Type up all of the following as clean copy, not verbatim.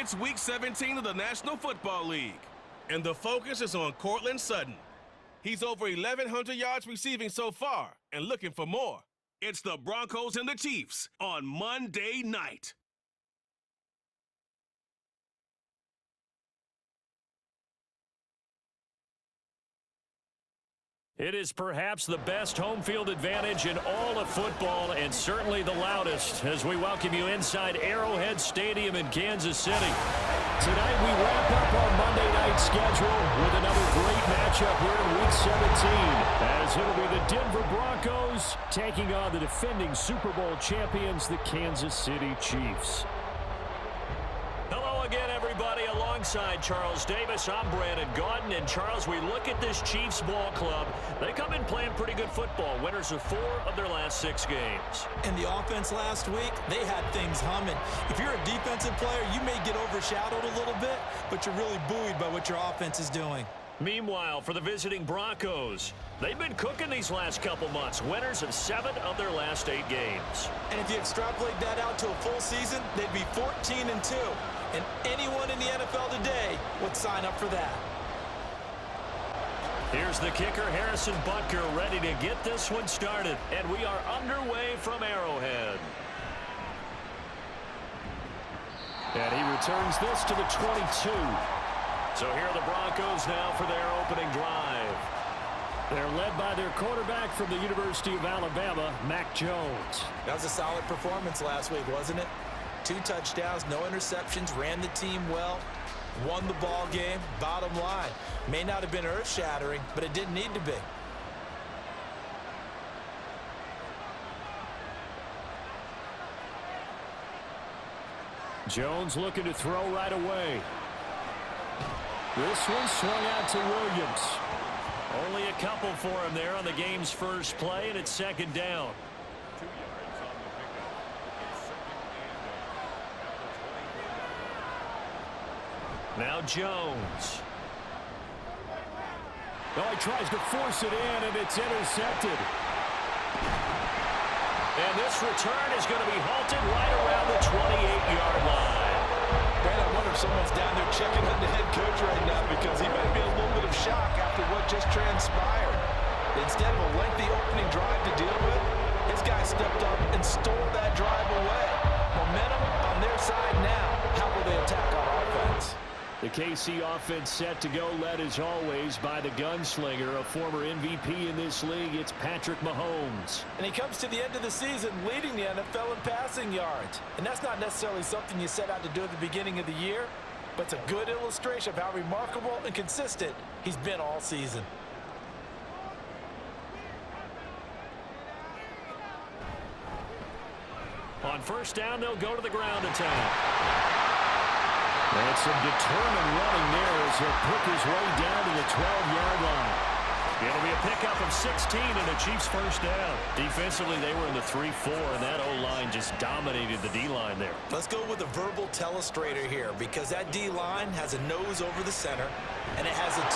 It's Week 17 of the National Football League, and the focus is on Cortland Sutton. He's over 1,100 yards receiving so far and looking for more. It's the Broncos and the Chiefs on Monday night. It is perhaps the best home field advantage in all of football, and certainly the loudest, as we welcome you inside Arrowhead Stadium in Kansas City. Tonight we wrap up our Monday night schedule with another great matchup here in Week 17, as it'll be the Denver Broncos taking on the defending Super Bowl champions, the Kansas City Chiefs. Hello again, everybody. Alongside Charles Davis, I'm Brandon Gaudin. And Charles, we look at this Chiefs ball club. They come in playing pretty good football. Winners of 4 of their last 6 games. And the offense last week, they had things humming. If you're a defensive player, you may get overshadowed a little bit, but you're really buoyed by what your offense is doing. Meanwhile, for the visiting Broncos, they've been cooking these last couple months. Winners of 7 of their last 8 games. And if you extrapolate that out to a full season, they'd be 14-2. And anyone in the NFL today would sign up for that. Here's the kicker, Harrison Butker, ready to get this one started. And we are underway from Arrowhead. And he returns this to the 22. So here are the Broncos now for their opening drive. They're led by their quarterback from the University of Alabama, Mac Jones. That was a solid performance last week, wasn't it? 2 touchdowns, no interceptions, ran the team well, won the ball game. Bottom line, may not have been earth-shattering, but it didn't need to be. Jones looking to throw right away. This one swung out to Williams. Only a couple for him there on the game's first play, and it's second down. Now Jones. Oh, he tries to force it in, and it's intercepted. And this return is going to be halted right around the 28-yard line. Brad, I wonder if someone's down there checking on the head coach right now, because he might be in a little bit of shock after what just transpired. Instead of a lengthy opening drive to deal with, his guy stepped up and stole that drive away. Momentum on their side now. How will they attack on offense? The KC offense set to go, led as always by the gunslinger, a former MVP in this league. It's Patrick Mahomes. And he comes to the end of the season leading the NFL in passing yards. And that's not necessarily something you set out to do at the beginning of the year, but it's a good illustration of how remarkable and consistent he's been all season. On first down, they'll go to the ground attack. And some determined running there as he'll pick his way down to the 12-yard line. It'll be a pickup of 16 and a Chiefs first down. Defensively, they were in the 3-4, and that O-line just dominated the D-line there. Let's go with a verbal telestrator here, because that D-line has a nose over the center, and it has a 2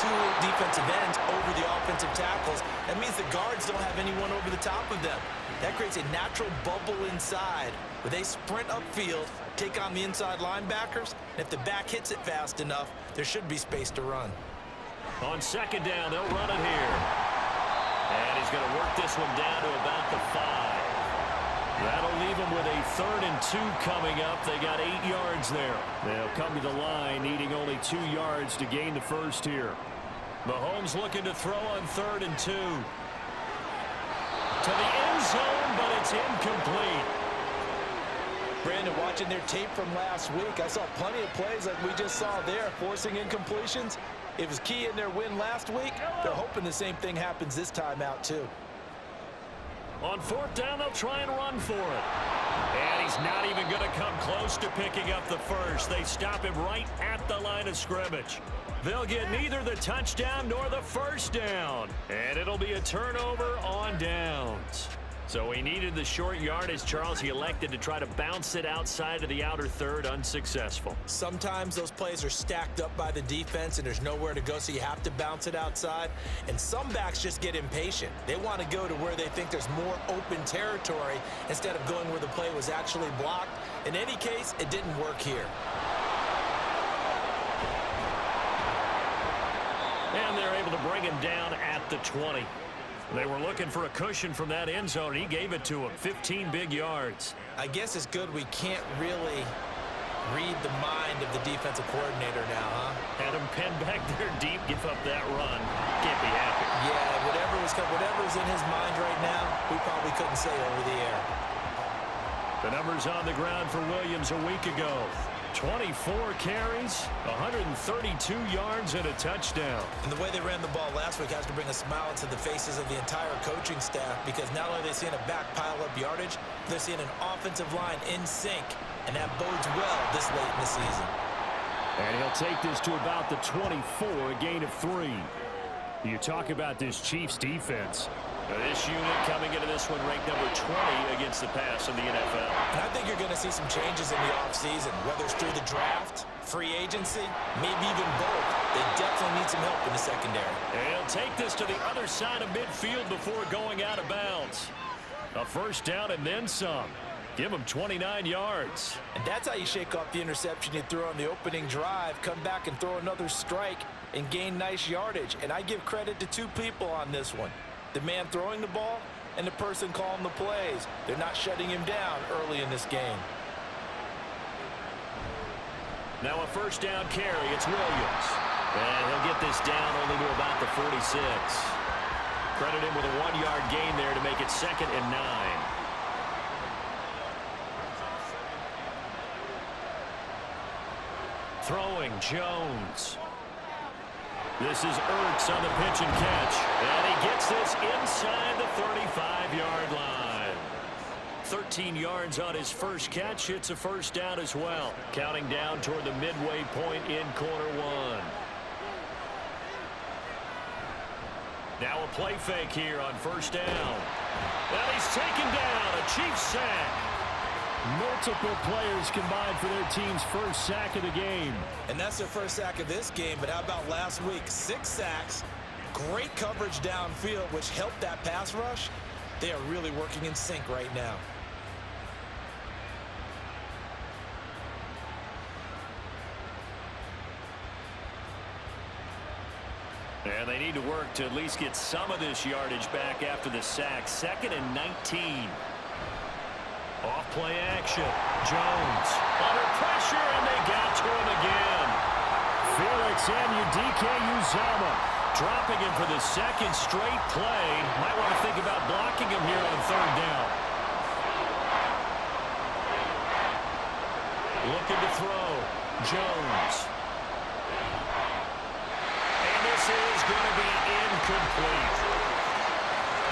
defensive ends over the offensive tackles. That means the guards don't have anyone over the top of them. That creates a natural bubble inside where they sprint upfield, take on the inside linebackers, and if the back hits it fast enough, there should be space to run. On second down, they'll run it here. And he's going to work this one down to about the 5. That'll leave him with a 3rd and 2 coming up. They got 8 yards there. They'll come to the line, needing only 2 yards to gain the first here. Mahomes looking to throw on 3rd and 2. To the end zone, but it's incomplete. Brandon, watching their tape from last week, I saw plenty of plays like we just saw there, forcing incompletions. It was key in their win last week. They're hoping the same thing happens this time out, too. On 4th down, they'll try and run for it. And he's not even going to come close to picking up the first. They stop him right at the line of scrimmage. They'll get neither the touchdown nor the first down. And it'll be a turnover on downs. So he needed the short yardage, Charles. He elected to try to bounce it outside of the outer third, unsuccessful. Sometimes those plays are stacked up by the defense and there's nowhere to go, so you have to bounce it outside. And some backs just get impatient. They want to go to where they think there's more open territory instead of going where the play was actually blocked. In any case, it didn't work here. bring him down at the 20. They were looking for a cushion from that end zone. He gave it to him. 15 big yards. I guess it's good we can't really read the mind of the defensive coordinator now, huh? Had him pinned back there deep, give up that run. Can't be happy. Yeah, whatever's in his mind right now, we probably couldn't say over the air. The numbers on the ground for Williams a week ago. 24 carries, 132 yards, and a touchdown. And the way they ran the ball last week has to bring a smile to the faces of the entire coaching staff, because not only are they seeing a back pile up yardage, they're seeing an offensive line in sync, and that bodes well this late in the season. And he'll take this to about the 24, a gain of 3. You talk about this Chiefs defense. This unit coming into this one ranked number 20 against the pass in the NFL. And I think you're going to see some changes in the offseason, whether it's through the draft, free agency, maybe even both. They definitely need some help in the secondary. And he'll take this to the other side of midfield before going out of bounds. A first down and then some. Give him 29 yards. And that's how you shake off the interception you threw on the opening drive, come back and throw another strike and gain nice yardage. And I give credit to two people on this one. The man throwing the ball and the person calling the plays. They're not shutting him down early in this game. Now a first down carry. It's Williams. And he'll get this down only to about the 46. Credit him with a 1-yard gain there to make it 2nd and 9. Throwing Jones. This is Ertz on the pitch and catch. And he gets this inside the 35-yard line. 13 yards on his first catch. It's a first down as well. Counting down toward the midway point in quarter 1. Now a play fake here on first down. And he's taken down. A Chiefs sack. Multiple players combined for their team's first sack of the game. And that's their first sack of this game, but how about last week? 6 sacks, great coverage downfield, which helped that pass rush. They are really working in sync right now. And they need to work to at least get some of this yardage back after the sack. 2nd and 19. Off play action. Jones under pressure, and they got to him again. Felix Anudike-Uzomah dropping him for the 2nd straight play. Might want to think about blocking him here on 3rd down. Looking to throw. Jones. And this is going to be incomplete.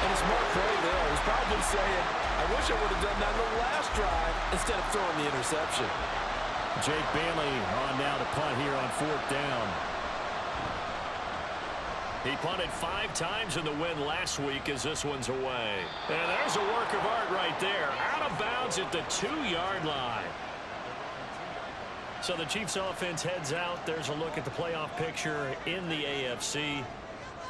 And a smart play there. He's probably saying, I wish I would have done that on the last drive instead of throwing the interception. Jake Bailey on now to punt here on 4th down. He punted 5 times in the win last week as this one's away. And there's a work of art right there. Out of bounds at the 2-yard line. So the Chiefs offense heads out. There's a look at the playoff picture in the AFC.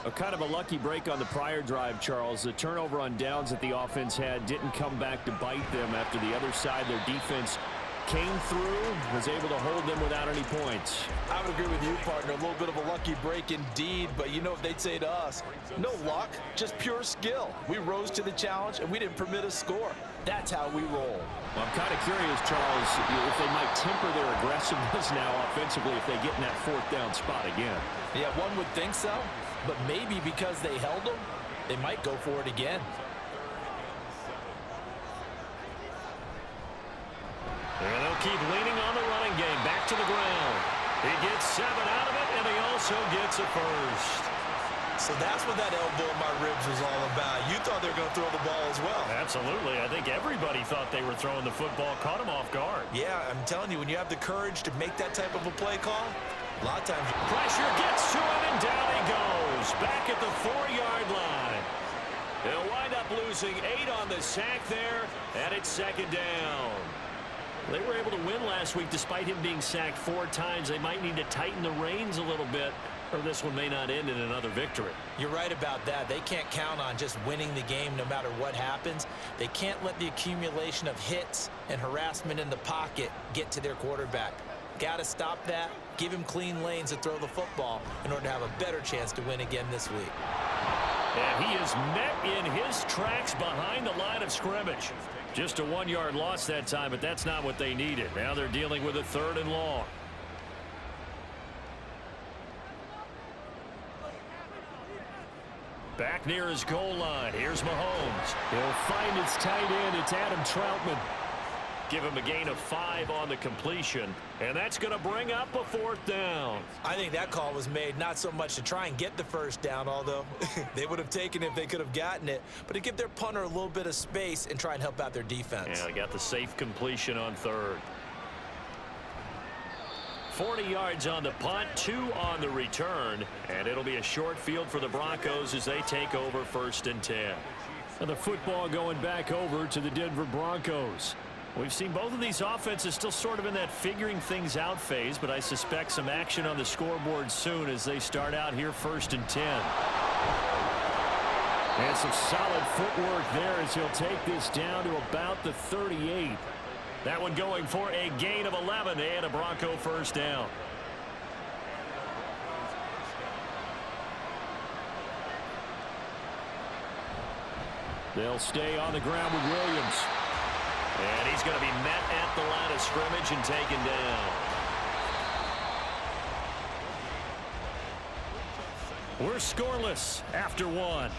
A kind of a lucky break on the prior drive, Charles. The turnover on downs that the offense had didn't come back to bite them after the other side. Their defense came through, was able to hold them without any points. I would agree with you, partner. A little bit of a lucky break indeed, but you know what they'd say to us? No luck, just pure skill. We rose to the challenge, and we didn't permit a score. That's how we roll. Well, I'm kind of curious, Charles, if they might temper their aggressiveness now offensively if they get in that 4th down spot again. Yeah, one would think so. But maybe because they held them, they might go for it again. And they'll keep leaning on the running game. Back to the ground. He gets 7 out of it, and he also gets a first. So that's what that elbow in my ribs was all about. You thought they were going to throw the ball as well. Absolutely. I think everybody thought they were throwing the football, caught him off guard. Yeah, I'm telling you, when you have the courage to make that type of a play call, a lot of times. Pressure gets to him, and down he goes. Back at the 4-yard line. They'll wind up losing 8 on the sack there, and it's 2nd down. They were able to win last week despite him being sacked 4 times. They might need to tighten the reins a little bit, or this one may not end in another victory. You're right about that. They can't count on just winning the game no matter what happens. They can't let the accumulation of hits and harassment in the pocket get to their quarterback. Got to stop that, give him clean lanes to throw the football in order to have a better chance to win again this week. And he is met in his tracks behind the line of scrimmage. Just a 1-yard loss that time, but that's not what they needed. Now they're dealing with a 3rd and long. Back near his goal line. Here's Mahomes. He'll find his tight end. It's Adam Troutman. Give him a gain of 5 on the completion, and that's going to bring up a 4th down. I think that call was made not so much to try and get the 1st down, although they would have taken it if they could have gotten it, but to give their punter a little bit of space and try and help out their defense. Yeah, they got the safe completion on 3rd. 40 yards on the punt, 2 on the return, and it'll be a short field for the Broncos as they take over 1st and 10. And the football going back over to the Denver Broncos. We've seen both of these offenses still sort of in that figuring things out phase, but I suspect some action on the scoreboard soon as they start out here 1st and 10. And some solid footwork there as he'll take this down to about the 38. That one going for a gain of 11 and a Bronco 1st down. They'll stay on the ground with Williams. And he's going to be met at the line of scrimmage and taken down. We're scoreless after 1.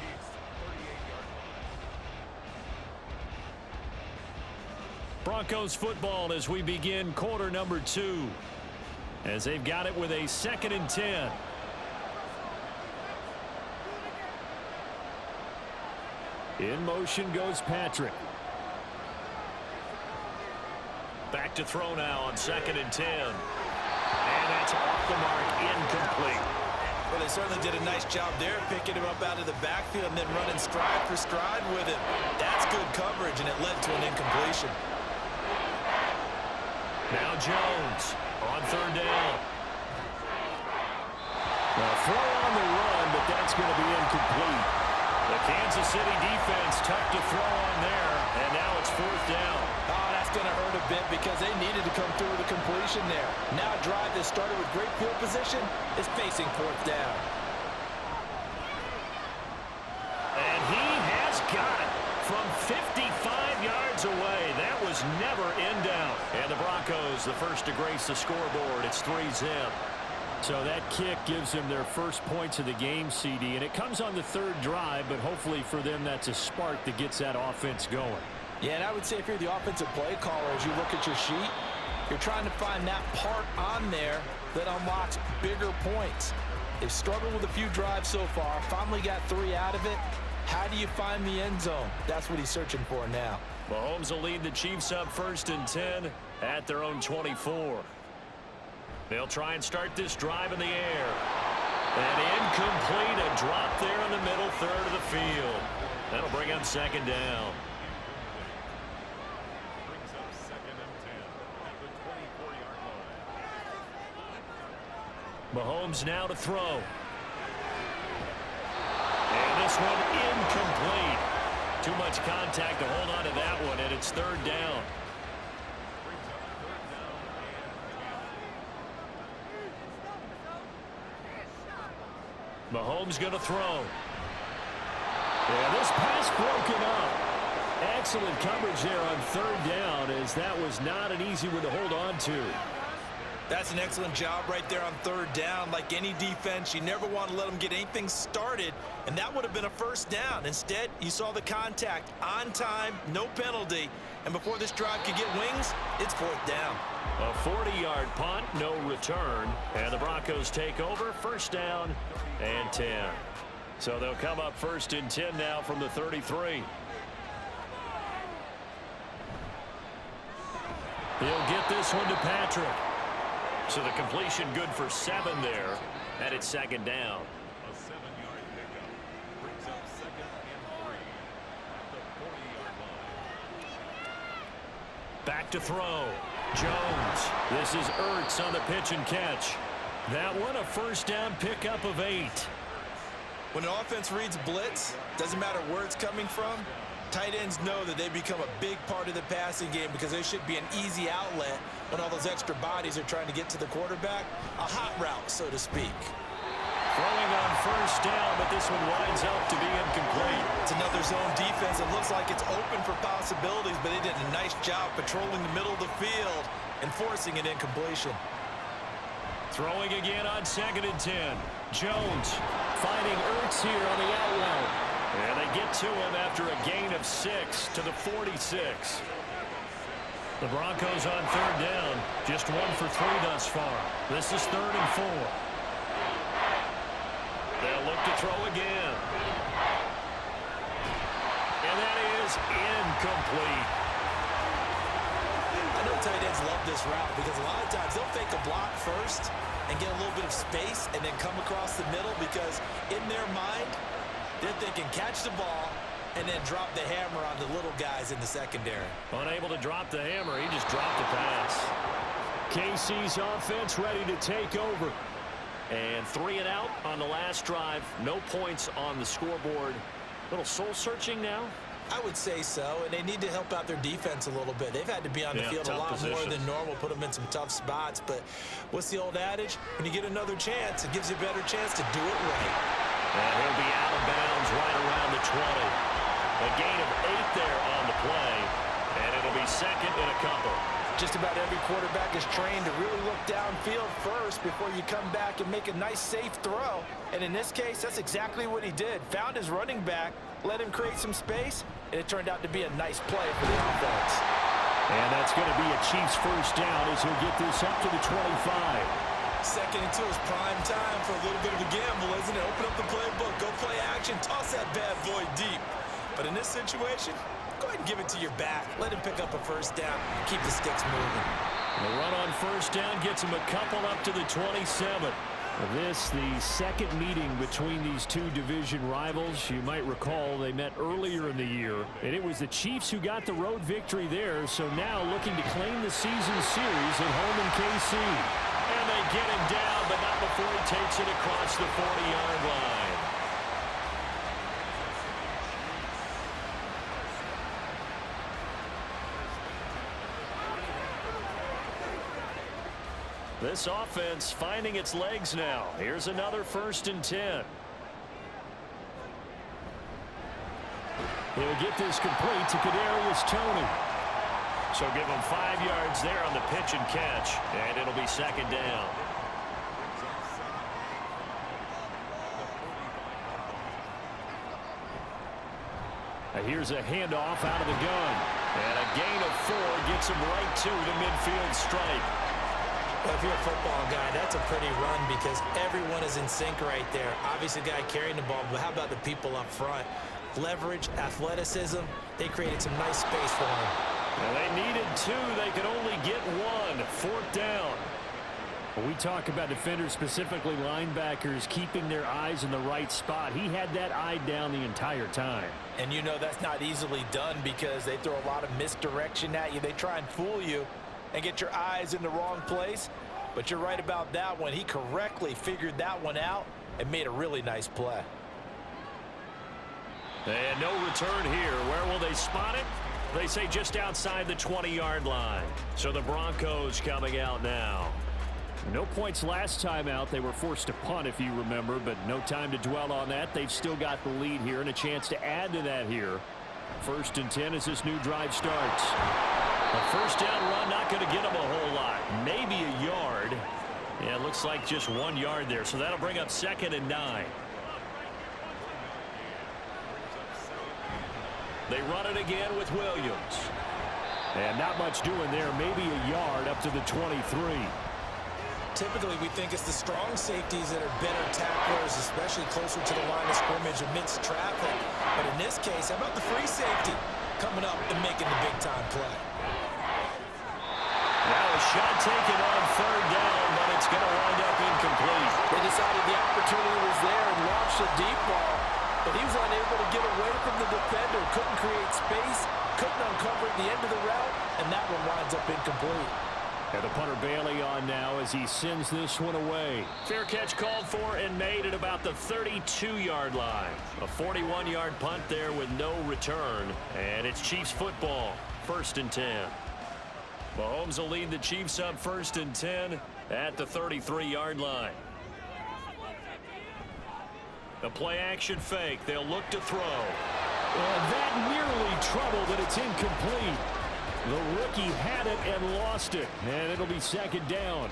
Broncos football as we begin quarter number 2. As they've got it with a 2nd and 10. In motion goes Patrick. Back to throw now on 2nd and 10. And that's off the mark, incomplete. Well, they certainly did a nice job there, picking him up out of the backfield and then running stride for stride with him. That's good coverage, and it led to an incompletion. Now Jones on 3rd down. A throw on the run, but that's going to be incomplete. The Kansas City defense tough to throw on there, and now it's 4th down. Oh, that's going to hurt a bit because they needed to come through with a completion there. Now a drive that started with great field position is facing 4th down. And he has got it from 55 yards away. That was never in doubt. And the Broncos, the first to grace the scoreboard. It's 3-zip. So that kick gives them their first points of the game, CD, and it comes on the 3rd drive, but hopefully for them that's a spark that gets that offense going. Yeah, and I would say if you're the offensive play caller, as you look at your sheet, you're trying to find that part on there that unlocks bigger points. They've struggled with a few drives so far, finally got 3 out of it. How do you find the end zone? That's what he's searching for now. Mahomes will lead the Chiefs up 1st and 10 at their own 24. They'll try and start this drive in the air. And incomplete, a drop there in the middle 3rd of the field. That'll bring up 2nd down. Brings up 2nd and 10 at the 24-yard line. Mahomes now to throw. And this one incomplete. Too much contact to hold on to that one, and it's 3rd down. Mahomes going to throw. Yeah, this pass broken up. Excellent coverage there on 3rd down, as that was not an easy one to hold on to. That's an excellent job right there on 3rd down. Like any defense, you never want to let them get anything started, and that would have been a 1st down. Instead, you saw the contact on time, no penalty, and before this drive could get wings, it's 4th down. A 40-yard punt, no return, and the Broncos take over 1st down and 10. So they'll come up 1st and 10 now from the 33. He'll get this one to Patrick. So the completion good for 7 there, and it's 2nd down. A 7-yard pickup brings up 2nd and 3 at the 40-yard line. Back to throw. Jones. This is Ertz on the pitch and catch. That one a 1st down pickup of 8. When an offense reads blitz, doesn't matter where it's coming from, Tight ends know that they become a big part of the passing game because they should be an easy outlet when all those extra bodies are trying to get to the quarterback. A hot route, so to speak. Throwing on first down, but this one winds up to be incomplete. It's another zone defense. It looks like it's open for possibilities, but they did a nice job patrolling the middle of the field and forcing an incompletion. Throwing again on 2nd and 10. Jones finding Ertz here on the outlet. And they get to him after a gain of 6 to the 46. The Broncos on 3rd down. Just 1 for 3 thus far. This is 3rd and 4. They'll look to throw again. And that is incomplete. I know tight ends love this route because a lot of times they'll fake a block first and get a little bit of space and then come across the middle because in their mind, they're thinking catch the ball and then drop the hammer on the little guys in the secondary. Unable to drop the hammer, he just dropped the pass. KC's offense ready to take over. And 3 and out on the last drive. No points on the scoreboard. Little soul-searching now? I would say so, and they need to help out their defense a little bit. They've had to be on the field a lot more than normal, put them in some tough spots. But what's the old adage? When you get another chance, it gives you a better chance to do it right. And he'll be out of bounds right around the 20. A gain of 8 there on the play, and it'll be 2nd and a couple. Just about every quarterback is trained to really look downfield first before you come back and make a nice, safe throw. And in this case, that's exactly what he did. Found his running back, let him create some space, and it turned out to be a nice play for the offense. And that's going to be a Chiefs first down as he'll get this up to the 25. 2nd and 2 is prime time for a little bit of a gamble, isn't it? Open up the playbook, go play action, toss that bad boy deep. But in this situation, go ahead and give it to your back. Let him pick up a first down. Keep the sticks moving. The run on first down gets him a couple up to the 27. This, the second meeting between these two division rivals. You might recall they met earlier in the year, and it was the Chiefs who got the road victory there, so now looking to claim the season series at home in KC. And they get him down, but not before he takes it across the 40-yard line. This offense finding its legs now. Here's another 1st and 10. He'll get this complete to Kadarius Toney. So give him 5 yards there on the pitch and catch, and it'll be 2nd down. Here's a handoff out of the gun. And a gain of 4 gets him right to the midfield stripe. Well, if you're a football guy, that's a pretty run because everyone is in sync right there. Obviously, the guy carrying the ball, but how about the people up front? Leverage, athleticism, they created some nice space for him. Well, they needed 2. They could only get 1. 4th down. When we talk about defenders, specifically linebackers, keeping their eyes in the right spot, he had that eye down the entire time. And you know that's not easily done because they throw a lot of misdirection at you. They try and fool you and get your eyes in the wrong place. But you're right about that one. He correctly figured that one out and made a really nice play. And no return here. Where will they spot it? They say just outside the 20-yard line. So the Broncos coming out now. No points last time out. They were forced to punt, if you remember, but no time to dwell on that. They've still got the lead here and a chance to add to that here. 1st and 10 as this new drive starts. A first down run not going to get them a whole lot. Maybe a yard. Yeah, it looks like just 1 yard there. So that'll bring up 2nd and 9. They run it again with Williams. And not much doing there. Maybe a yard up to the 23. Typically, we think it's the strong safeties that are better tacklers, especially closer to the line of scrimmage amidst traffic. But in this case, how about the free safety coming up and making the big-time play? Now a shot taken on 3rd down, but it's going to wind up incomplete. They decided the opportunity was there and launched a deep ball, but he was unable to get away from the defender, couldn't create space, couldn't uncover at the end of the route, and that one winds up incomplete. And the punter Bailey on now as he sends this one away. Fair catch called for and made at about the 32-yard line. A 41-yard punt there with no return. And it's Chiefs football, 1st and 10. Mahomes will lead the Chiefs up 1st and 10 at the 33-yard line. The play action fake. They'll look to throw. And that nearly trouble, but it's incomplete. The rookie had it and lost it, and it'll be 2nd down.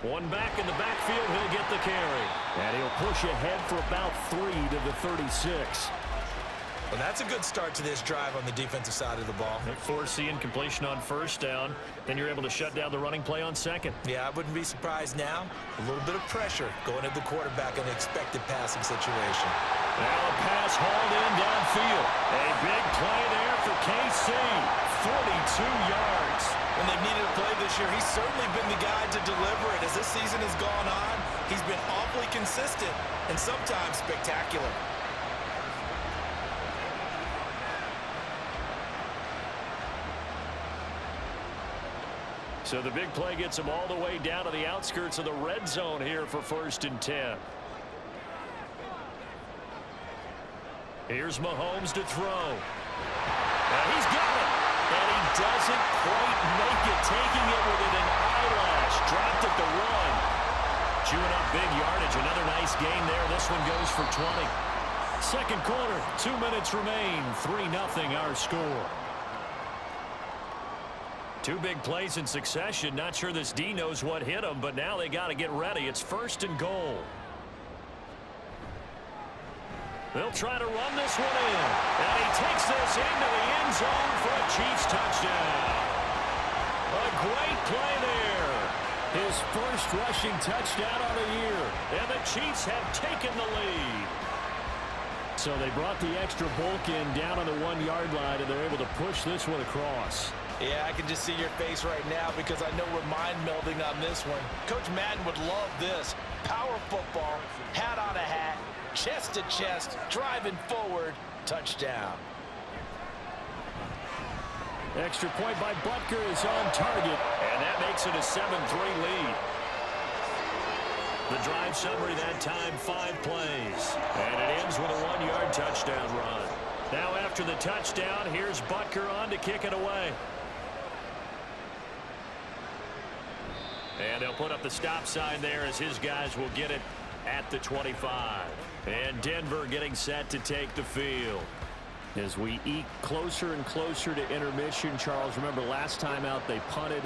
One back in the backfield, he'll get the carry. And he'll push ahead for about 3 to the 36. Well, that's a good start to this drive on the defensive side of the ball. Force the incompletion on 1st down. Then you're able to shut down the running play on 2nd. Yeah, I wouldn't be surprised now. A little bit of pressure going at the quarterback in an expected passing situation. Now a pass hauled in downfield. A big play there for KC. 42 yards. When they've needed a play this year, he's certainly been the guy to deliver it. As this season has gone on, he's been awfully consistent and sometimes spectacular. So the big play gets him all the way down to the outskirts of the red zone here for 1st and 10. Here's Mahomes to throw. And he's got it. And he doesn't quite make it, taking it within an eyelash. Dropped at the 1. Chewing up big yardage. Another nice gain there. This one goes for 20. 2nd quarter, 2 minutes remain. 3-0 our score. 2 big plays in succession. Not sure this D knows what hit him, but now they got to get ready. It's 1st and goal. They'll try to run this one in. And he takes this into the end zone for a Chiefs touchdown. A great play there. His first rushing touchdown of the year. And the Chiefs have taken the lead. So they brought the extra bulk in down on the 1-yard line, and they're able to push this one across. Yeah, I can just see your face right now because I know we're mind melding on this one. Coach Madden would love this. Power football, hat on a hat, chest to chest, driving forward, touchdown. Extra point by Butker is on target, and that makes it a 7-3 lead. The drive summary that time, 5 plays. And it ends with a 1-yard touchdown run. Now after the touchdown, here's Butker on to kick it away. And they'll put up the stop sign there as his guys will get it at the 25. And Denver getting set to take the field. As we eke closer and closer to intermission, Charles, remember last time out they punted.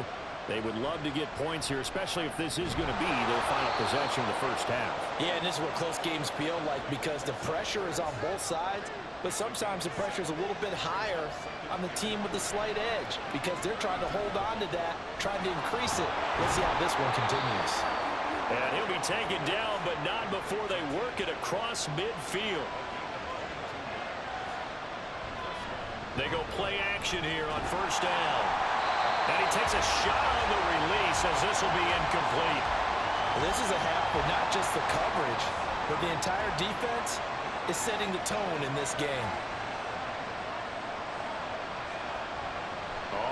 They would love to get points here, especially if this is going to be their final possession of the first half. Yeah, and this is what close games feel like because the pressure is on both sides, but sometimes the pressure is a little bit higher on the team with the slight edge because they're trying to hold on to that, trying to increase it. Let's see how this one continues. And he'll be taken down, but not before they work it across midfield. They go play action here on 1st down. And he takes a shot on the release as this will be incomplete. Well, this is a half for not just the coverage, but the entire defense is setting the tone in this game.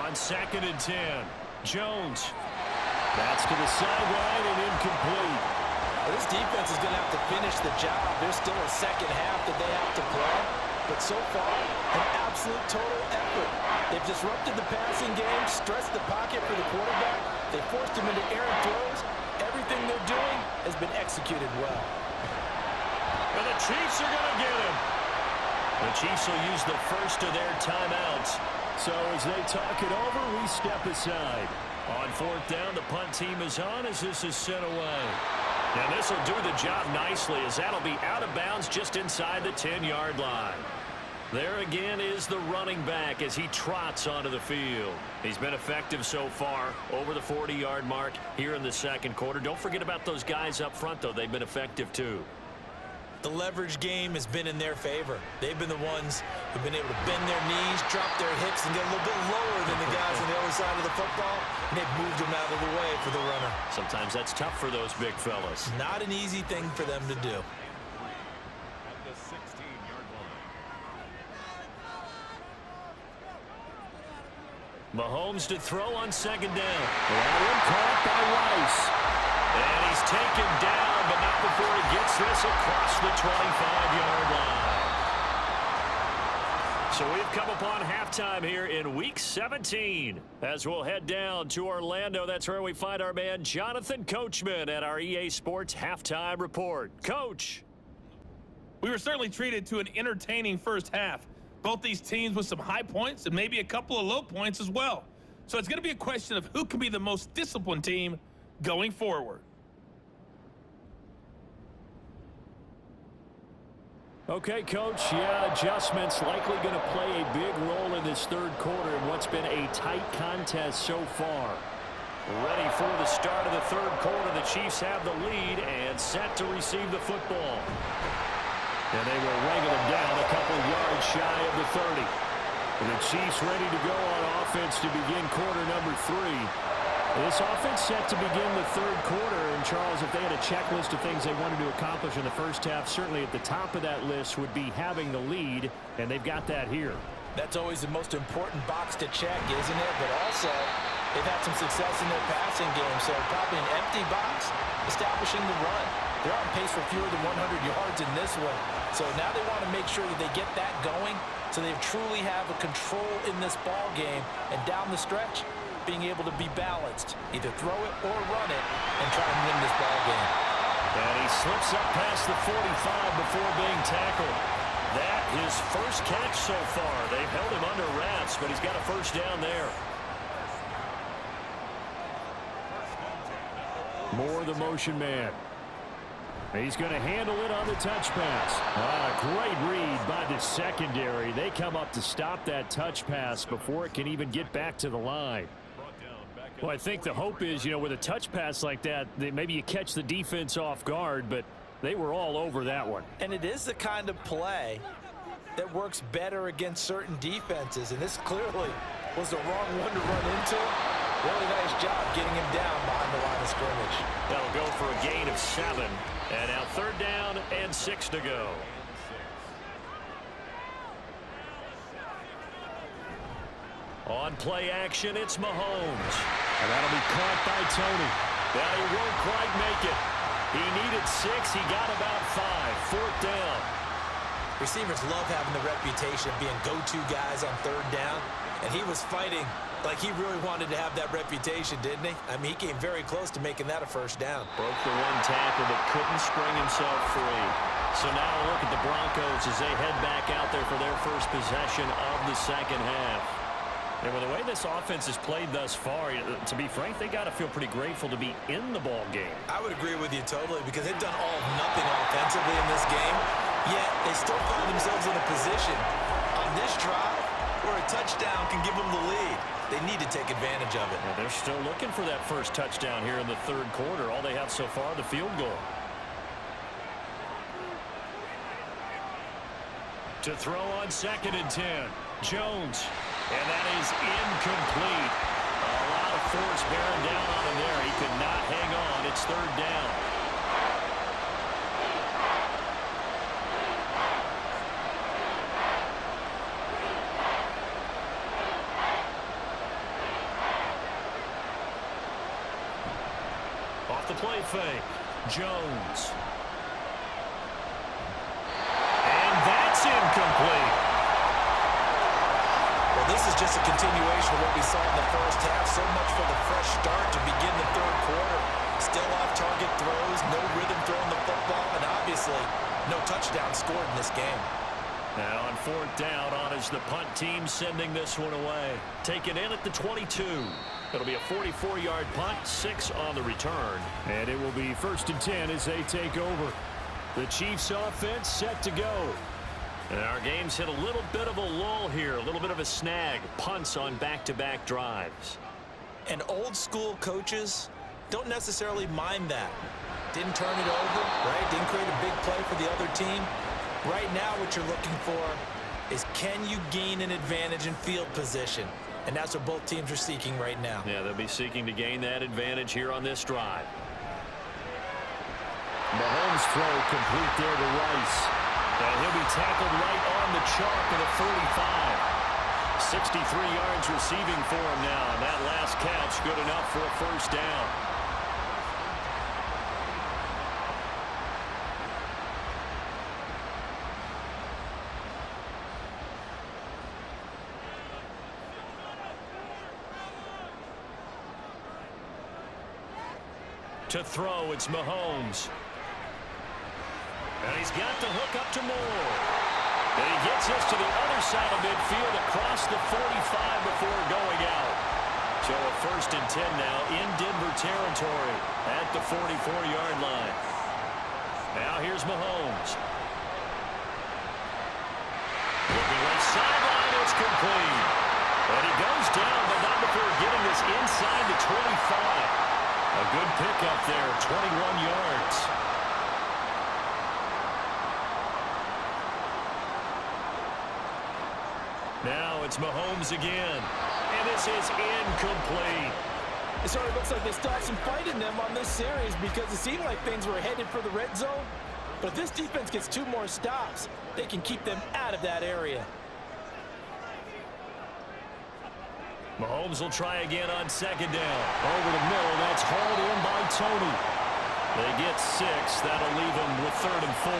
On 2nd and 10, Jones. That's to the sideline and incomplete. Well, this defense is going to have to finish the job. There's still a second half that they have to play. But so far, an absolute total effort. They've disrupted the passing game, stressed the pocket for the quarterback. They forced him into errant throws. Everything they're doing has been executed well. And the Chiefs are going to get him. The Chiefs will use the first of their timeouts. So as they talk it over, we step aside. On 4th down, the punt team is on as this is sent away. And this will do the job nicely as that'll be out of bounds just inside the 10-yard line. There again is the running back as he trots onto the field. He's been effective so far over the 40-yard mark here in the 2nd quarter. Don't forget about those guys up front, though. They've been effective, too. The leverage game has been in their favor. They've been the ones who've been able to bend their knees, drop their hips, and get a little bit lower than the guys on the other side of the football, and they've moved them out of the way for the runner. Sometimes that's tough for those big fellas. Not an easy thing for them to do. At the 16-yard line. Mahomes to throw on second down. That one caught by Rice. And he's taken down, but not before he gets this across the 25-yard line. So we've come upon halftime here in Week 17. As we'll head down to Orlando, that's where we find our man Jonathan Coachman at our EA Sports Halftime Report. Coach. We were certainly treated to an entertaining first half. Both these teams with some high points and maybe a couple of low points as well. So it's going to be a question of who can be the most disciplined team going forward. Okay, Coach, yeah, adjustments likely going to play a big role in this third quarter in what's been a tight contest so far. Ready for the start of the third quarter. The Chiefs have the lead and set to receive the football. And they will wrangle them down a couple yards shy of the 30. And the Chiefs ready to go on offense to begin quarter number 3. This offense set to begin the third quarter. And, Charles, if they had a checklist of things they wanted to accomplish in the first half, certainly at the top of that list would be having the lead, and they've got that here. That's always the most important box to check, isn't it? But also, they've had some success in their passing game, so probably an empty box establishing the run. They're on pace for fewer than 100 yards in this one. So now they want to make sure that they get that going so they truly have a control in this ball game. And down the stretch, being able to be balanced. Either throw it or run it and try and win this ball game. And he slips up past the 45 before being tackled. That his first catch so far. They've held him under wraps, but he's got a first down there. Moore, the motion man. He's going to handle it on the touch pass. Great read by the secondary. They come up to stop that touch pass before it can even get back to the line. Well, I think the hope is, with a touch pass like that, maybe you catch the defense off guard, but they were all over that one. And it is the kind of play that works better against certain defenses, and this clearly was the wrong one to run into. Really nice job getting him down behind the line of scrimmage. That'll go for a gain of 7. And now third down and 6 to go. On play action, it's Mahomes. And that'll be caught by Tony. But he won't quite make it. He needed 6. He got about 5. Fourth down. Receivers love having the reputation of being go-to guys on third down. And he was fighting like he really wanted to have that reputation, didn't he? I mean, he came very close to making that a first down. Broke the one tackle but couldn't spring himself free. So now a look at the Broncos as they head back out there for their first possession of the second half. And with the way this offense has played thus far, to be frank, they got to feel pretty grateful to be in the ball game. I would agree with you totally because they've done all of nothing offensively in this game, yet they still find themselves in a position on this drive where a touchdown can give them the lead. They need to take advantage of it. Well, they're still looking for that first touchdown here in the third quarter. All they have so far, the field goal. To throw on 2nd and 10. Jones. And that is incomplete. A lot of force bearing down on him there. He could not hang on. It's third down. Off the play fake. Jones. And that's incomplete. Well, this is just a continuation of what we saw in the first half. So much for the fresh start to begin the third quarter. Still off-target throws, no rhythm throwing the football, and obviously no touchdown scored in this game. Now on fourth down on is the punt team sending this one away. Taken in at the 22. It'll be a 44-yard punt, 6 on the return. And it will be 1st and 10 as they take over. The Chiefs offense set to go. And our game's hit a little bit of a lull here, a little bit of a snag. Punts on back-to-back drives. And old-school coaches don't necessarily mind that. Didn't turn it over, right? Didn't create a big play for the other team. Right now what you're looking for is can you gain an advantage in field position? And that's what both teams are seeking right now. Yeah, they'll be seeking to gain that advantage here on this drive. Mahomes throw complete there to Rice. And he'll be tackled right on the chalk of the 45. 63 yards receiving for him now, and that last catch good enough for a first down. To throw, it's Mahomes. And he's got the hook up to Moore. And he gets us to the other side of midfield across the 45 before going out. So a 1st and 10 now in Denver territory at the 44-yard line. Now here's Mahomes. Looking left sideline, it's complete. And he goes down, but not before getting this inside the 25. A good pickup there, 21 yards. Now it's Mahomes again. And this is incomplete. It sort of looks like they still have some fight in them on this series because it seemed like things were headed for the red zone. But if this defense gets 2 more stops, they can keep them out of that area. Mahomes will try again on 2nd down. Over the middle, that's hauled in by Tony. They get 6. That'll leave them with 3rd and 4.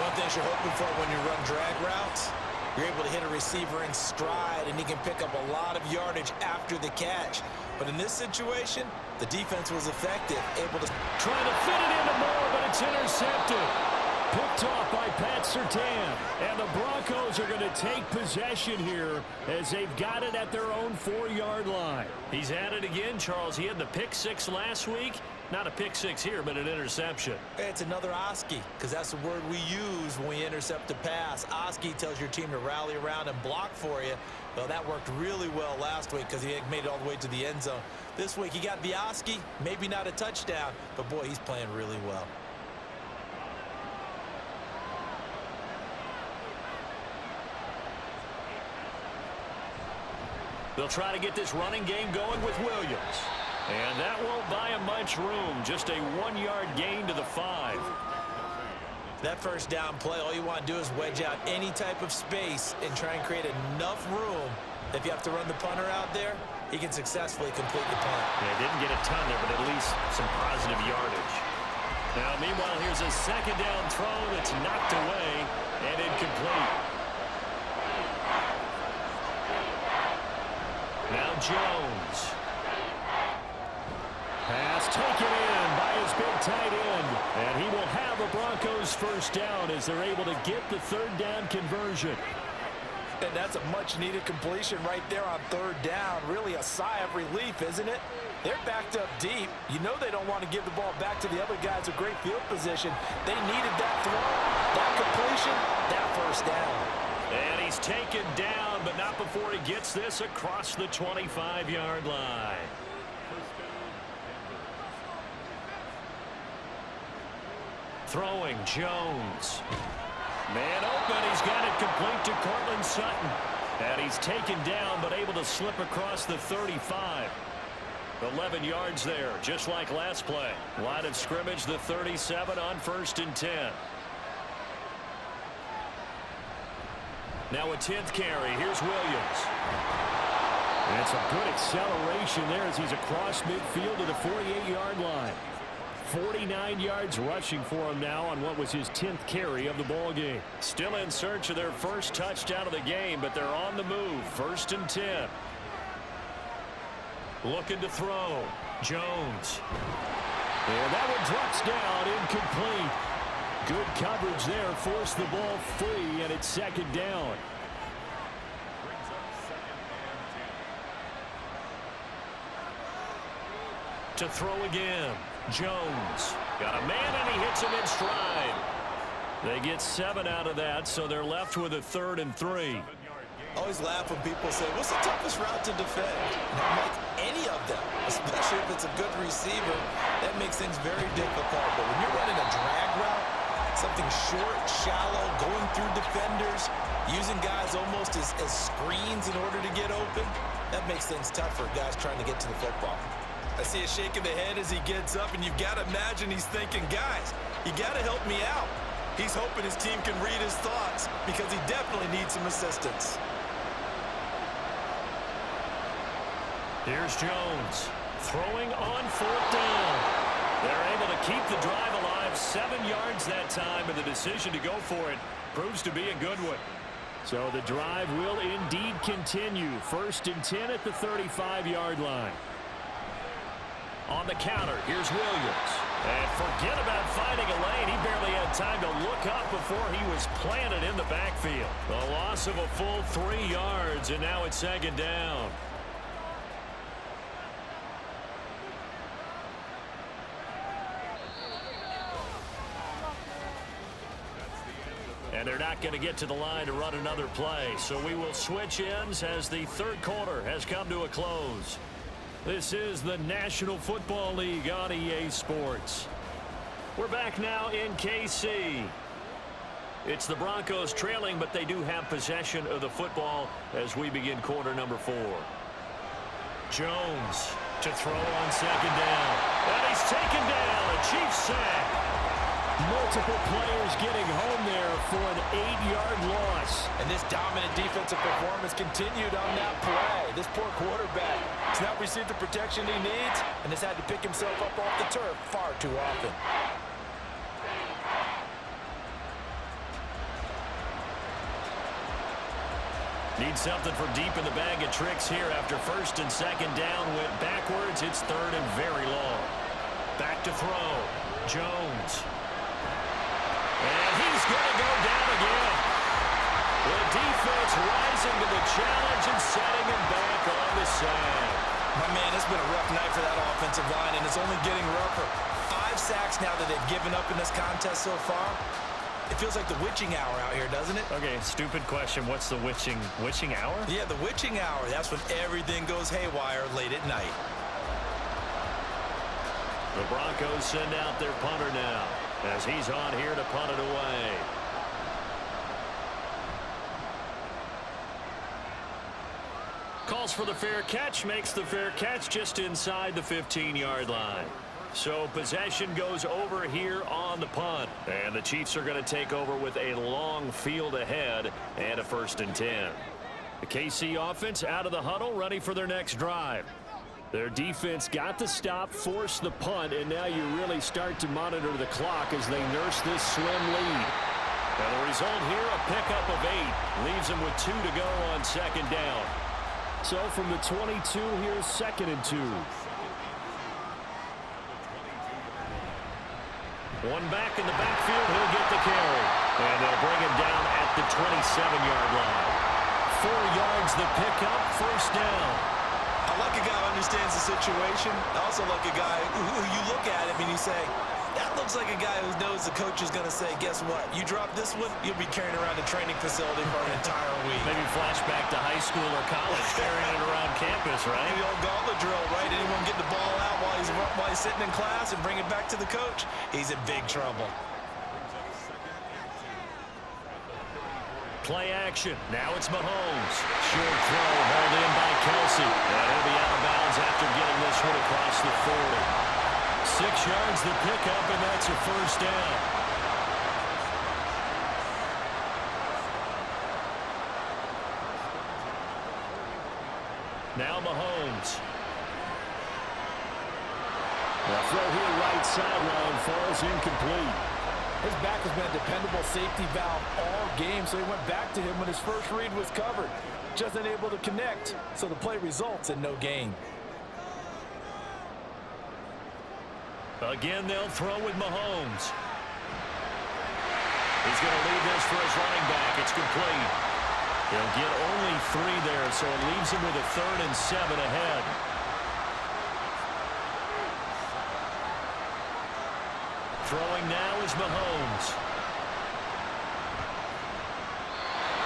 One thing you're hoping for when you run drag routes, you're able to hit a receiver in stride, and he can pick up a lot of yardage after the catch. But in this situation, the defense was effective, able to... Trying to fit it into Moore, but it's intercepted. Picked off by Pat Surtain. And the Broncos are going to take possession here as they've got it at their own 4-yard line. He's at it again, Charles. He had the pick 6 last week. Not a pick 6 here, but an interception. It's another Oski, because that's the word we use when we intercept a pass. Oski tells your team to rally around and block for you. Well, that worked really well last week because he made it all the way to the end zone. This week, he got the Oski, maybe not a touchdown, but boy, he's playing really well. They'll try to get this running game going with Williams. And that won't buy him much room. Just a 1-yard gain to the 5. That first down play, all you want to do is wedge out any type of space and try and create enough room. If you have to run the punter out there, he can successfully complete the punt. Yeah, didn't get a ton there, but at least some positive yardage. Now, meanwhile, here's a 2nd down throw that's knocked away and incomplete. Now Jones. Pass taken in by his big tight end. And he will have a Broncos first down as they're able to get the 3rd down conversion. And that's a much-needed completion right there on 3rd down. Really a sigh of relief, isn't it? They're backed up deep. You know they don't want to give the ball back to the other guys with great field position. They needed that throw, that completion, that first down. And he's taken down, but not before he gets this across the 25-yard line. Throwing, Jones. Man open, he's got it complete to Cortland Sutton. And he's taken down, but able to slip across the 35. 11 yards there, just like last play. Line of scrimmage, the 37 on 1st and 10. Now a 10th carry. Here's Williams. And some good acceleration there as he's across midfield to the 48-yard line. 49 yards rushing for him now on what was his 10th carry of the ball game. Still in search of their first touchdown of the game, but they're on the move. 1st and 10. Looking to throw. Jones. And that one drops down, incomplete. Good coverage there, forced the ball free, and it's 2nd down. To throw again, Jones. Got a man, and he hits him in stride. They get 7 out of that, so they're left with a 3rd and 3. Always laugh when people say, what's the toughest route to defend? Not like any of them, especially if it's a good receiver. That makes things very difficult. But when you're running a drag route, something short, shallow, going through defenders, using guys almost as screens in order to get open, that makes things tough for guys trying to get to the football. I see a shake of the head as he gets up, and you've got to imagine he's thinking, guys, you got to help me out. He's hoping his team can read his thoughts because he definitely needs some assistance. Here's Jones throwing on 4th down. They're able to keep the drive alive, 7 yards that time, and the decision to go for it proves to be a good one. So the drive will indeed continue. 1st and 10 at the 35-yard line. On the counter, here's Williams. And forget about finding a lane. He barely had time to look up before he was planted in the backfield. A loss of a full 3 yards, and now it's 2nd down. And they're not going to get to the line to run another play. So we will switch ends as the 3rd quarter has come to a close. This is the National Football League on EA Sports. We're back now in KC. It's the Broncos trailing, but they do have possession of the football as we begin quarter number 4. Jones to throw on 2nd down. And he's taken down. A Chiefs sack. Multiple players getting home there for an 8-yard loss. And this dominant defensive performance continued on that play. This poor quarterback has not received the protection he needs and has had to pick himself up off the turf far too often. Need something for deep in the bag of tricks here after 1st and 2nd down. Went backwards. It's 3rd and very long. Back to throw. Jones. And he's going to go down again. The defense rising to the challenge and setting him back on the side. My man, it's been a rough night for that offensive line, and it's only getting rougher. 5 sacks now that they've given up in this contest so far. It feels like the witching hour out here, doesn't it? Okay, stupid question. What's the witching hour? Yeah, the witching hour. That's when everything goes haywire late at night. The Broncos send out their punter now as he's on here to punt it away. Calls for the fair catch, makes the fair catch just inside the 15-yard line. So possession goes over here on the punt. And the Chiefs are going to take over with a long field ahead and a 1st and 10. The KC offense out of the huddle, ready for their next drive. Their defense got the stop, forced the punt, and now you really start to monitor the clock as they nurse this slim lead. And the result here, a pickup of 8. Leaves them with 2 to go on 2nd down. So from the 22, here's 2nd and 2. One back in the backfield, he'll get the carry. And they'll bring him down at the 27-yard line. 4 yards the pickup, 1st down. I like a guy who understands the situation. I also like a guy who you look at him and you say, that looks like a guy who knows the coach is going to say, guess what? You drop this one, you'll be carrying around the training facility for an entire week. Maybe flashback to high school or college, carrying it around campus, right? The old gauntlet drill, right? Anyone get the ball out while he's sitting in class and bring it back to the coach? He's in big trouble. Play action. Now it's Mahomes. Short throw hauled in by Kelsey. And he'll be out of bounds after getting this one across the 40. 6 yards the pickup, and that's a 1st down. Now Mahomes. The throw here right sideline falls incomplete. His back has been a dependable safety valve all game, so he went back to him when his first read was covered. Just unable to connect, so the play results in no gain. Again, they'll throw with Mahomes. He's going to leave this for his running back. It's complete. He'll get only 3 there, so it leaves him with a 3rd and 7 ahead. Throwing now is Mahomes.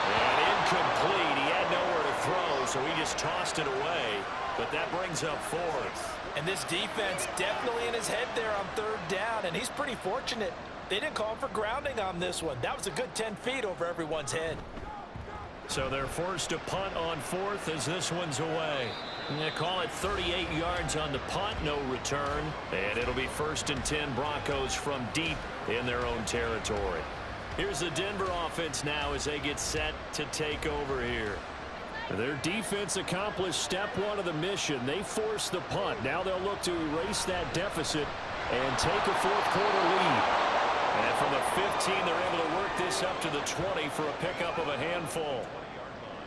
And incomplete. He had nowhere to throw, so he just tossed it away. But that brings up 4th. And this defense definitely in his head there on 3rd down, and he's pretty fortunate. They didn't call him for grounding on this one. That was a good 10 feet over everyone's head. So they're forced to punt on 4th as this one's away. And they call it 38 yards on the punt, no return. And it'll be 1st and 10 Broncos from deep in their own territory. Here's the Denver offense now as they get set to take over here. Their defense accomplished step one of the mission. They forced the punt. Now they'll look to erase that deficit and take a fourth-quarter lead. And from the 15, they're able to work this up to the 20 for a pickup of a handful.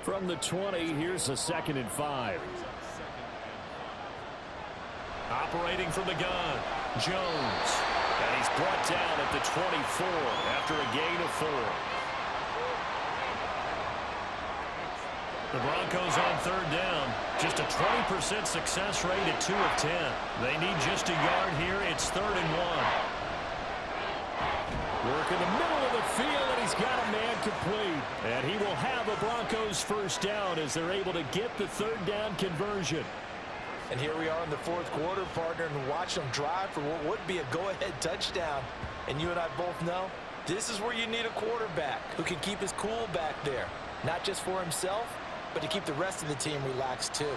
From the 20, here's a 2nd and 5. Operating from the gun, Jones. And he's brought down at the 24 after a gain of 4. The Broncos on 3rd down. Just a 20% success rate at 2 of 10. They need just a yard here. It's 3rd and 1. Work in the middle of the field, and he's got a man complete. And he will have a Broncos first down as they're able to get the 3rd down conversion. And here we are in the 4th quarter, partner, and watch them drive for what would be a go-ahead touchdown. And you and I both know this is where you need a quarterback who can keep his cool back there. Not just for himself, but to keep the rest of the team relaxed too.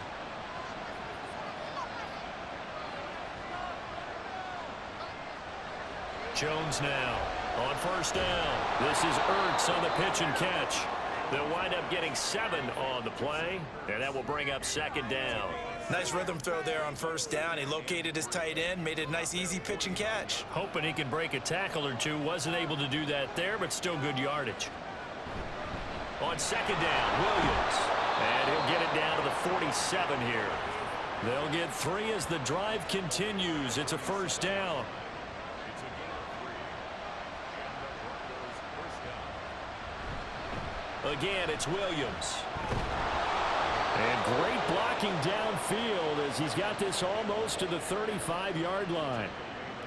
Jones now on 1st down. This is Ertz on the pitch and catch. They'll wind up getting 7 on the play, and that will bring up 2nd down. Nice rhythm throw there on 1st down. He located his tight end, made it a nice easy pitch and catch. Hoping he can break a tackle or two. Wasn't able to do that there, but still good yardage. On 2nd down, Williams. And he'll get it down to the 47 here. They'll get 3 as the drive continues. It's a 1st down. Again, it's Williams. And great blocking downfield as he's got this almost to the 35-yard line.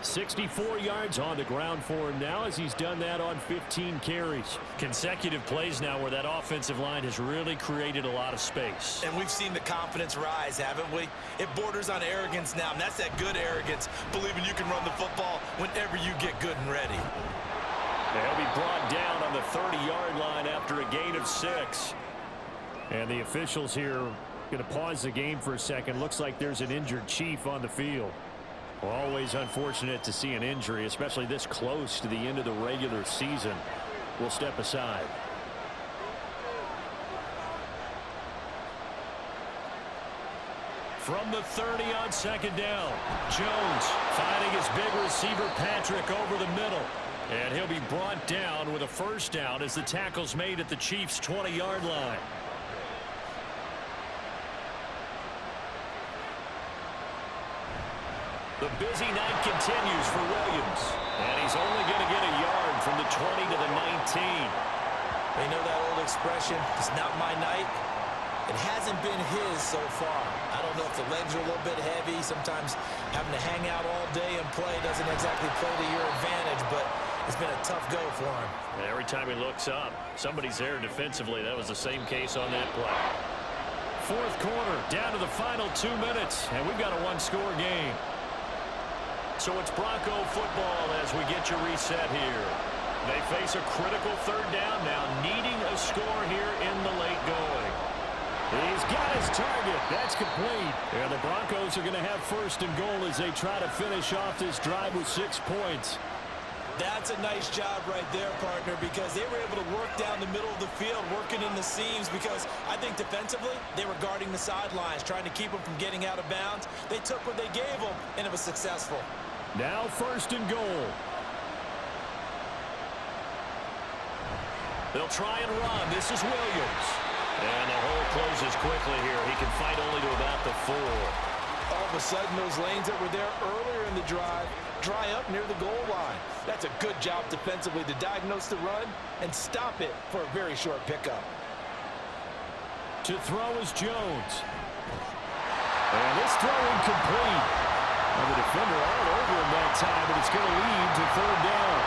64 yards on the ground for him now as he's done that on 15 carries. Consecutive plays now where that offensive line has really created a lot of space. And we've seen the confidence rise, haven't we? It borders on arrogance now, and that's that good arrogance, believing you can run the football whenever you get good and ready. They'll be brought down on the 30-yard line after a gain of 6. And the officials here going to pause the game for a second. Looks like there's an injured Chief on the field. Well, always unfortunate to see an injury, especially this close to the end of the regular season. We'll step aside. From the 30 on 2nd down, Jones finding his big receiver Patrick over the middle. And he'll be brought down with a 1st down as the tackle's made at the Chiefs' 20-yard line. The busy night continues for Williams. And he's only going to get a yard from the 20 to the 19. They know that old expression, it's not my night. It hasn't been his so far. I don't know if the legs are a little bit heavy. Sometimes having to hang out all day and play doesn't exactly play to your advantage, but it's been a tough go for him. And every time he looks up, somebody's there defensively. That was the same case on that play. 4th quarter, down to the final 2 minutes, and we've got a 1-score game. So it's Bronco football as we get you reset here. They face a critical 3rd down now, needing a score here in the late going. He's got his target. That's complete. And the Broncos are going to have 1st and goal as they try to finish off this drive with 6 points. That's a nice job right there, partner, because they were able to work down the middle of the field, working in the seams, because I think defensively they were guarding the sidelines, trying to keep them from getting out of bounds. They took what they gave them, and it was successful. Now 1st and goal. They'll try and run. This is Williams. And the hole closes quickly here. He can fight only to about the 4. All of a sudden, those lanes that were there earlier in the drive dry up near the goal line. That's a good job defensively to diagnose the run and stop it for a very short pickup. To throw is Jones. And this throw incomplete. And the defender all over him that time, but it's going to lead to 3rd down.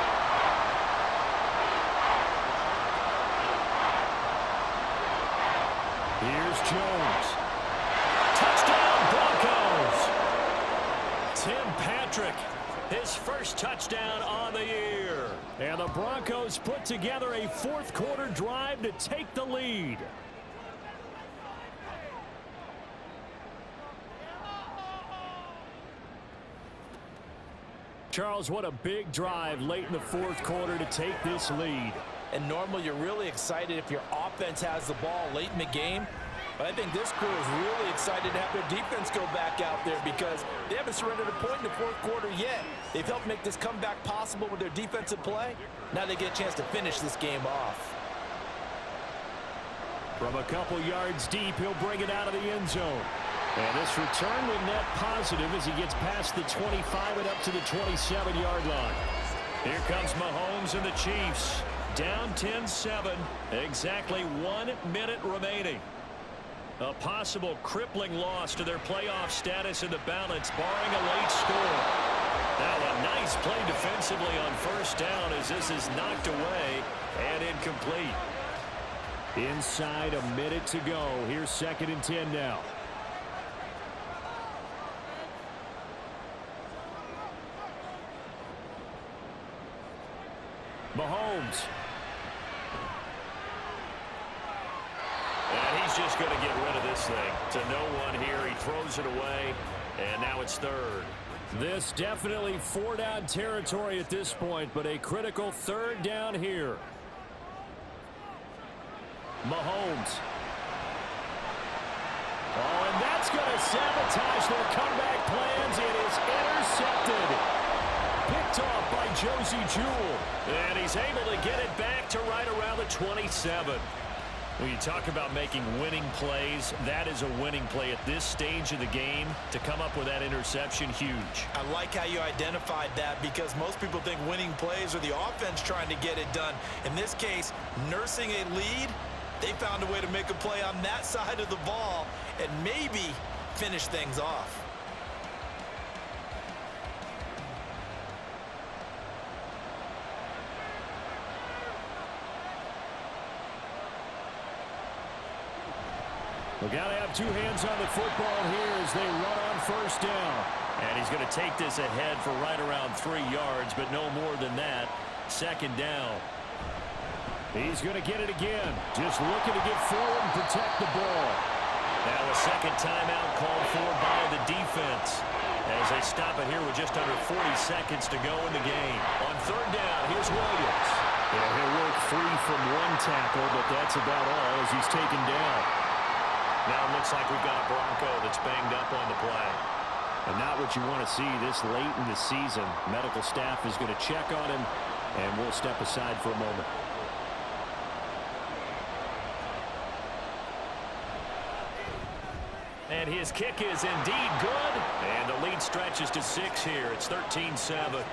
Here's Jones. Touchdown, Broncos! Tim Patrick, his first touchdown on the year. And the Broncos put together a 4th quarter drive to take the lead. Charles, what a big drive late in the 4th quarter to take this lead. And normally you're really excited if your offense has the ball late in the game. But I think this crew is really excited to have their defense go back out there because they haven't surrendered a point in the fourth quarter yet. They've helped make this comeback possible with their defensive play. Now they get a chance to finish this game off. From a couple yards deep, he'll bring it out of the end zone. And this return will net positive as he gets past the 25 and up to the 27-yard line. Here comes Mahomes and the Chiefs. Down 10-7. Exactly 1 minute remaining. A possible crippling loss to their playoff status in the balance, barring a late score. Now a nice play defensively on first down as this is knocked away and incomplete. Inside a minute to go. Here's 2nd and 10 now. Mahomes. And he's just going to get rid of this thing. To no one here. He throws it away. And now it's 3rd. This definitely 4-down territory at this point, but a critical 3rd down here. Mahomes. Oh, and that's going to sabotage their comeback plans. It is intercepted. Picked off by Josie Jewell. And he's able to get it back to right around the 27. When you talk about making winning plays, that is a winning play at this stage of the game. To come up with that interception, huge. I like how you identified that because most people think winning plays are the offense trying to get it done. In this case, nursing a lead, they found a way to make a play on that side of the ball and maybe finish things off. We've got to have 2 hands on the football here as they run on first down. And he's going to take this ahead for right around 3 yards, but no more than that. 2nd down. He's going to get it again. Just looking to get forward and protect the ball. Now a 2nd timeout called for by the defense as they stop it here with just under 40 seconds to go in the game. On 3rd down, here's Williams. Yeah, he'll work free from 1 tackle, but that's about all as he's taken down. Now it looks like we've got a Bronco that's banged up on the play. And not what you want to see this late in the season. Medical staff is going to check on him, and we'll step aside for a moment. And his kick is indeed good. And the lead stretches to 6 here. It's 13-7.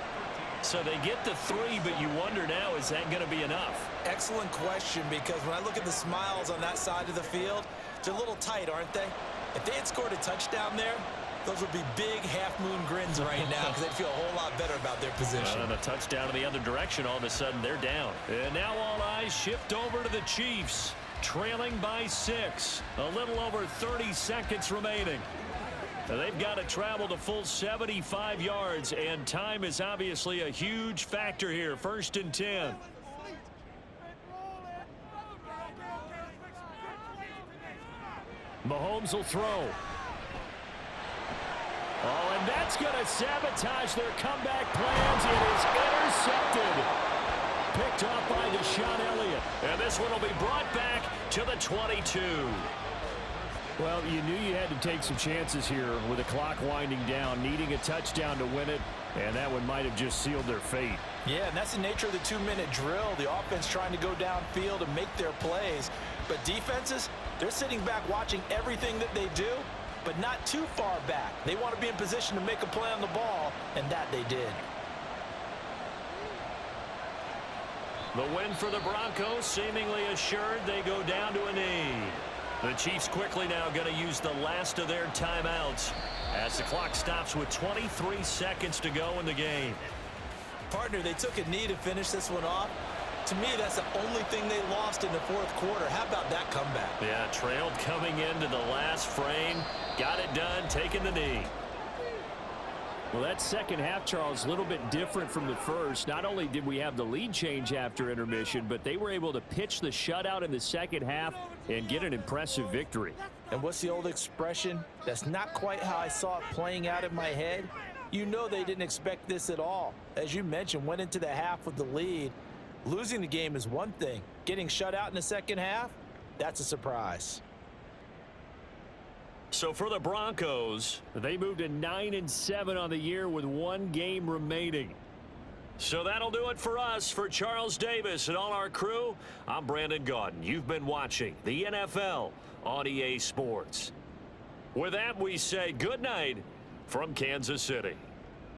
So they get the 3, but you wonder now, is that going to be enough? Excellent question, because when I look at the smiles on that side of the field, they're a little tight, aren't they? If they had scored a touchdown there, those would be big half-moon grins right now because they'd feel a whole lot better about their position. And a touchdown in the other direction, all of a sudden they're down. And now all eyes shift over to the Chiefs, trailing by 6. A little over 30 seconds remaining. Now they've got to travel the full 75 yards, and time is obviously a huge factor here. 1st and 10. Mahomes will throw. Oh, and that's going to sabotage their comeback plans. It is intercepted. Picked off by Deshaun Elliott. And this one will be brought back to the 22. Well, you knew you had to take some chances here with the clock winding down, needing a touchdown to win it, and that one might have just sealed their fate. Yeah, and that's the nature of the 2-minute drill. The offense trying to go downfield and make their plays. But defenses, they're sitting back watching everything that they do, but not too far back. They want to be in position to make a play on the ball, and that they did. The win for the Broncos seemingly assured. They go down to a knee. The Chiefs quickly now going to use the last of their timeouts as the clock stops with 23 seconds to go in the game. Partner, they took a knee to finish this one off. To me, that's the only thing they lost in the fourth quarter. How about that comeback? Yeah, trailed coming into the last frame. Got it done, taking the knee. Well, that second half, Charles, a little bit different from the first. Not only did we have the lead change after intermission, but they were able to pitch the shutout in the second half and get an impressive victory. And what's the old expression? That's not quite how I saw it playing out in my head. You know they didn't expect this at all. As you mentioned, went into the half with the lead. Losing the game is one thing. Getting shut out in the second half, that's a surprise. So for the Broncos, they moved to 9-7 on the year with 1 game remaining. So that'll do it for us. For Charles Davis and all our crew, I'm Brandon Gaudin. You've been watching the NFL on EA Sports. With that, we say good night from Kansas City.